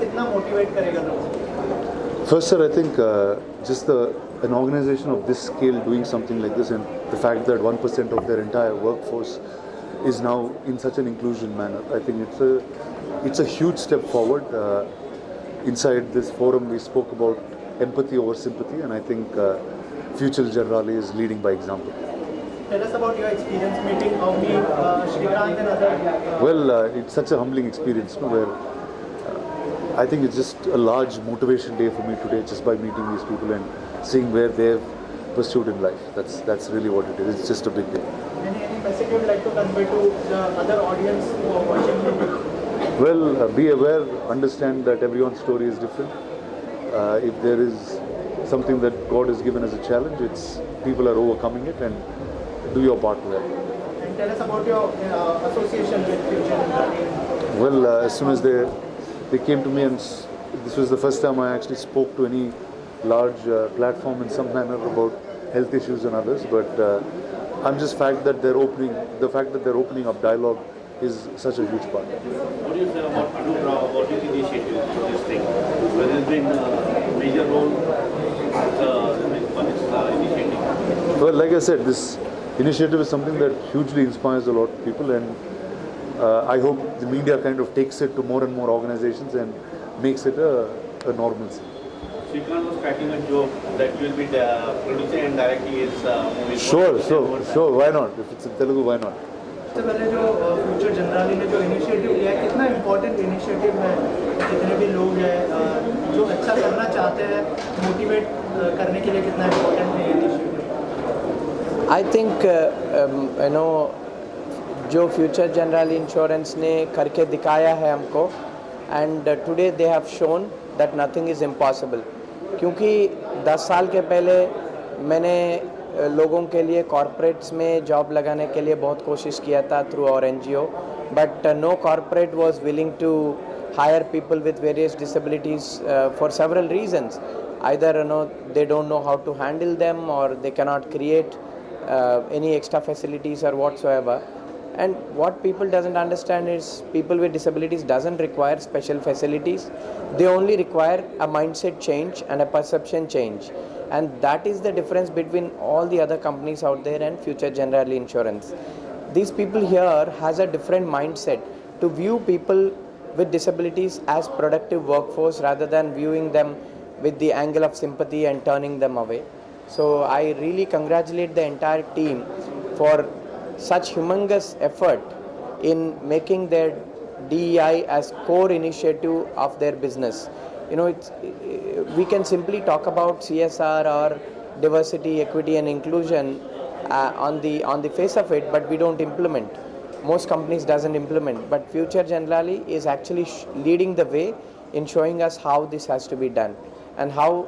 कितना मोटिवेट करेगा लोगों को? First, sir, I think just an organization of this scale doing something like this, and the fact that 1% of their entire workforce is now in such an inclusion manner, I think it's a huge step forward. Inside this forum, we spoke about empathy over sympathy, and I think future Generali is leading by example. Tell us about your experience meeting Avni, Shrikant and other. Well, it's such a humbling experience, no, where I think it's just a large motivation day for me today, just by meeting these people and seeing where they've pursued in life. That's really what it is. It's just a big day. Any message you would like to convey to the other audience who are watching you? Well, be aware, understand that everyone's story is different. If there is something that God has given as a challenge, it's people are overcoming it, and do your part to that. And tell us about your association with Future Generali. Well, as soon as they came to me, and this was the first time I actually spoke to any large platform in some manner about health issues and others. But I'm just the fact that they're opening up dialogue is such a huge part. What do you say about Anugrah, about his initiative for this thing? Whether it's been a major role for this initiative? Well, like I said, this initiative is something that hugely inspires a lot of people, and I hope the media kind of takes it to more and more organizations and makes it a normalcy. Shrikant was cracking a joke that you will be producing and directing his movie. Sure, why not? If it's in Telugu, why not? सबसे पहले जो future generally ने जो initiative लिया है, कितना important initiative है, जितने भी लोग हैं जो अच्छा करना चाहते हैं, मोटिवेट करने के लिए कितना इम्पोर्टेंट है ये इनिशिएटिव? आई थिंक जो फ्यूचर जनरली इंश्योरेंस ने करके दिखाया है हमको, and today they have shown that nothing is impossible. क्योंकि 10 साल के पहले मैंने लोगों के लिए कॉरपोरेट्स में जॉब लगाने के लिए बहुत कोशिश किया था थ्रू और NGO, but no corporate was willing to hire people with various disabilities for several reasons. Either they don't know how to handle them, or they cannot create any extra facilities or whatsoever. And what people doesn't understand is people with disabilities doesn't require special facilities. They only require a mindset change and a perception change. And that is the difference between all the other companies out there and Future Generali Insurance. These people here has a different mindset to view people with disabilities as productive workforce rather than viewing them with the angle of sympathy and turning them away. So I really congratulate the entire team for such humongous effort in making their DEI as core initiative of their business. We can simply talk about CSR or diversity, equity and inclusion on the face of it, but we don't implement. Most companies doesn't implement, but Future Generali is actually leading the way in showing us how this has to be done and how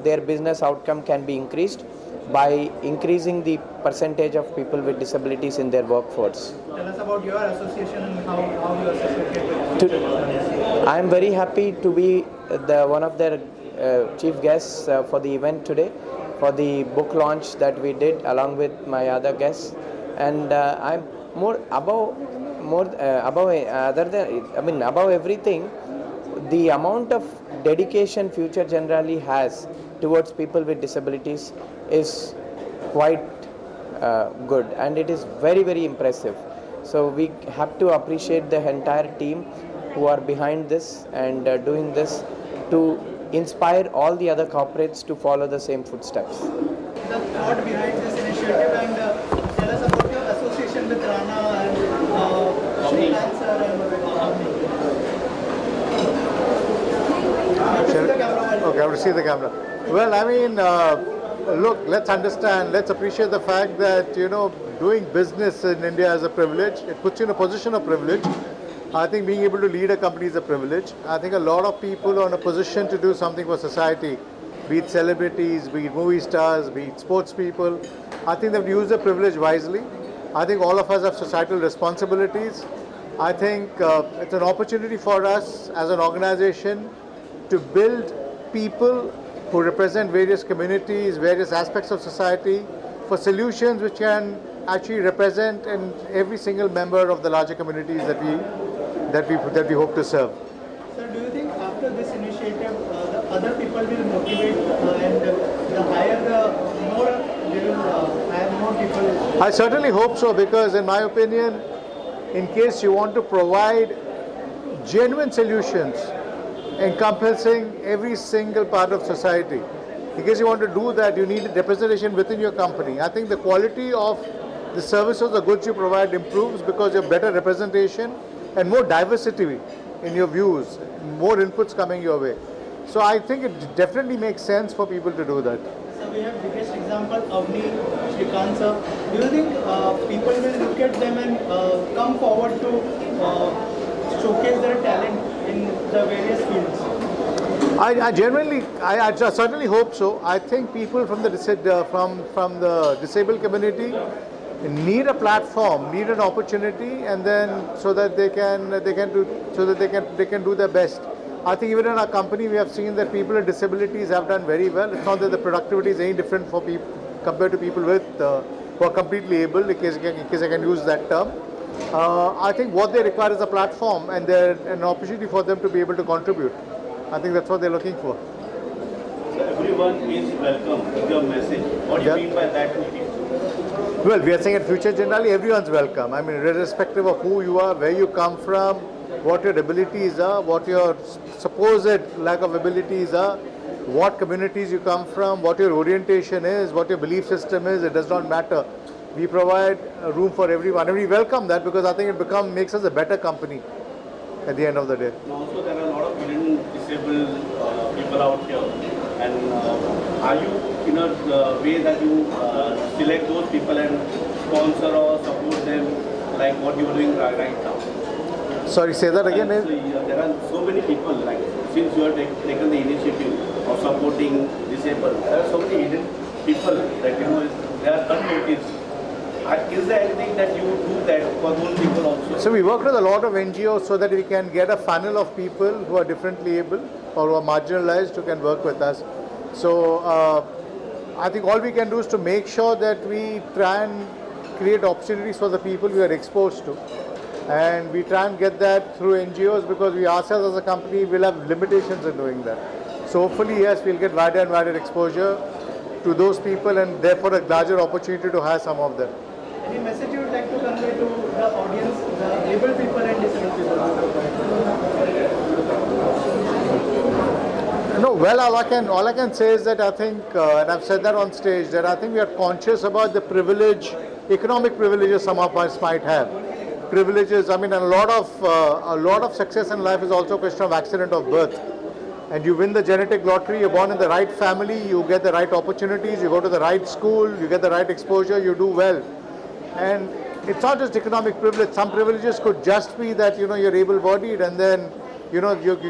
their business outcome can be increased by increasing the percentage of people with disabilities in their workforce. Tell us about your association and how you associate with Future Generali. I am very happy to be one of their chief guests for the event today, for the book launch that we did along with my other guests, and I'm above everything, the amount of dedication Future Generali has towards people with disabilities is quite good, and it is very, very impressive. So we have to appreciate the entire team who are behind this and doing this to inspire all the other corporates to follow the same footsteps. The thought behind this initiative, and tell us about your association with Rana and Shrikant sir and Okay, I will see the camera. Well, I mean, look, let's understand, let's appreciate the fact that, doing business in India is a privilege. It puts you in a position of privilege. I think being able to lead a company is a privilege. I think a lot of people are in a position to do something for society, be it celebrities, be it movie stars, be it sports people. I think they've used the privilege wisely. I think all of us have societal responsibilities. I think it's an opportunity for us as an organization to build people who represent various communities, various aspects of society, for solutions which can actually represent in every single member of the larger communities that we hope to serve. Sir, do you think after this initiative, the other people will motivate and the higher the more they will hire more people. I certainly hope so, because in my opinion, in case you want to provide genuine solutions encompassing every single part of society, in case you want to do that, you need representation within your company. I think the quality of the services, the goods you provide improves because you have better representation and more diversity in your views, more inputs coming your way. So I think it definitely makes sense for people to do that. So we have biggest example Avni, Shrikant sir. Do you think people will look at them and come forward to showcase their talent in the various fields? I certainly hope so. I think people from the disabled community need a platform, need an opportunity, and then so that they can do their best. I think even in our company we have seen that people with disabilities have done very well. It's not that the productivity is any different for people compared to people with who are completely able, in case I can use that term. I think what they require is a platform and an opportunity for them to be able to contribute. I think that's what they're looking for. So everyone is welcome with your message. What do you mean by that? Well, we are saying at Future Generali, everyone's welcome. I mean, irrespective of who you are, where you come from, what your abilities are, what your supposed lack of abilities are, what communities you come from, what your orientation is, what your belief system is, it does not matter. We provide a room for everyone, and we welcome that because I think it makes us a better company at the end of the day. And also there are a lot of hidden disabled people out here. And are you in a way that you select those people and sponsor or support them like what you are doing right now? Sorry, say that again. So, there are so many people, like since you have taken the initiative of supporting disabled, there are so many hidden people that they are unnoticed. Is there anything that you do that for those people also? So we work with a lot of NGOs so that we can get a funnel of people who are differently able or who are marginalized who can work with us. So I think all we can do is to make sure that we try and create opportunities for the people we are exposed to. And we try and get that through NGOs because we ourselves as a company will have limitations in doing that. So hopefully, yes, we'll get wider and wider exposure to those people and therefore a larger opportunity to hire some of them. Any message you would like to convey to the audience, the able people and disabled people? No, well, all I can say is that I think, and I've said that on stage, that I think we are conscious about the privilege, economic privileges some of us might have. Privileges, I mean, a lot of success in life is also a question of accident of birth. And you win the genetic lottery, you're born in the right family, you get the right opportunities, you go to the right school, you get the right exposure, you do well. And it's not just economic privilege. Some privileges could just be that, you're able-bodied and then, you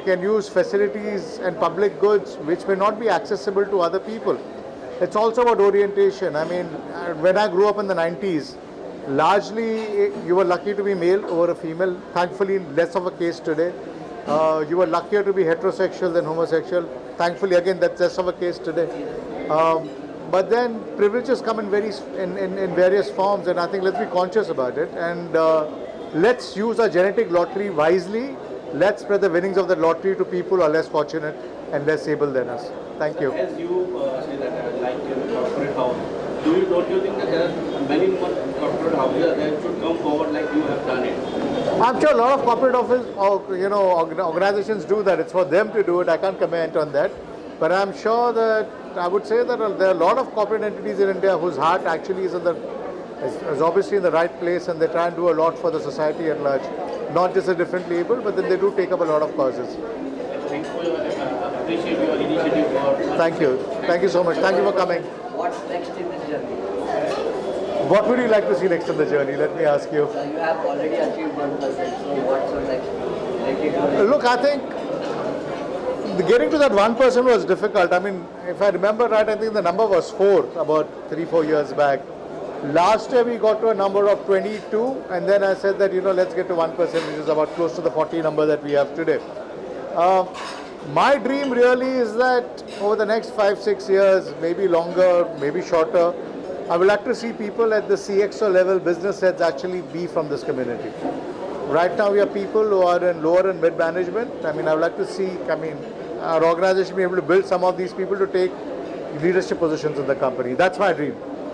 can use facilities and public goods which may not be accessible to other people. It's also about orientation. I mean, when I grew up in the 90s, largely you were lucky to be male over a female. Thankfully, less of a case today. You were luckier to be heterosexual than homosexual. Thankfully, again, that's less of a case today. But then privileges come in various forms, and I think let's be conscious about it. And let's use our genetic lottery wisely. Let's spread the winnings of the lottery to people who are less fortunate and less able than us. Thank you. As you say that, like in corporate house, don't you think that there are many more corporate houses that should come forward like you have done it? I'm sure a lot of corporate office, organizations do that. It's for them to do it. I can't comment on that. But I'm sure that I would say that there are a lot of corporate entities in India whose heart actually is obviously in the right place, and they try and do a lot for the society at large. Not just the differently able, but then they do take up a lot of causes. Thanks for your appreciate your initiative. Thank you. Thank you so much. Thank you for coming. What's next in this journey? What would you like to see next in the journey? Let me ask you. You have already achieved 1%, so what's your next? Look, I think getting to that 1% was difficult. I mean, if I remember right, I think the number was 4 about 3-4 years back. Last year we got to a number of 22, and then I said that, let's get to 1%, which is about close to the 40 number that we have today. My dream really is that over the next 5-6 years, maybe longer, maybe shorter, I would like to see people at the CXO level, business heads, actually be from this community. Right now we have people who are in lower and mid management. I mean, I would like to see, our organization be able to build some of these people to take leadership positions in the company. That's my dream.